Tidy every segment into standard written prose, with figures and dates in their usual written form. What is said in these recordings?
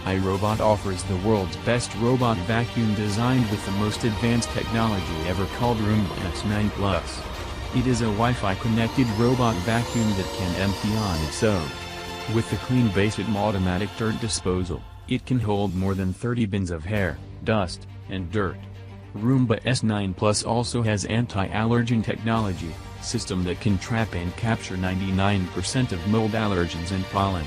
iRobot offers the world's best robot vacuum designed with the most advanced technology ever called Roomba S9 Plus. It is a Wi-Fi connected robot vacuum that can empty on its own. With the clean base-in automatic dirt disposal, it can hold more than 30 bins of hair, dust, and dirt. Roomba S9 Plus also has anti-allergen technology, system that can trap and capture 99% of mold allergens and pollen.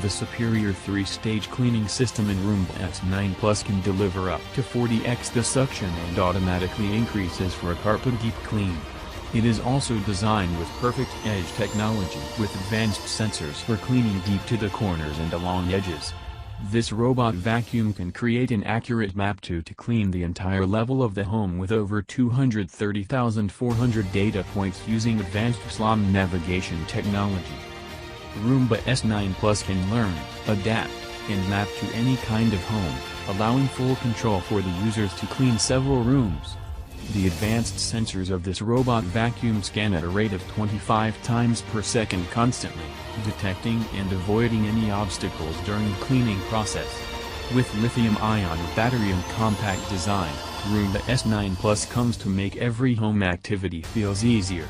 The superior 3-stage cleaning system in Roomba S9 Plus can deliver up to 40x the suction and automatically increases for a carpet deep clean. It is also designed with perfect edge technology with advanced sensors for cleaning deep to the corners and along edges. This robot vacuum can create an accurate map to clean the entire level of the home with over 230,400 data points using advanced SLAM navigation technology. Roomba S9 Plus can learn, adapt, and map to any kind of home, allowing full control for the users to clean several rooms. The advanced sensors of this robot vacuum scan at a rate of 25 times per second constantly, detecting and avoiding any obstacles during the cleaning process. With lithium-ion battery and compact design, Roomba S9 Plus comes to make every home activity feels easier.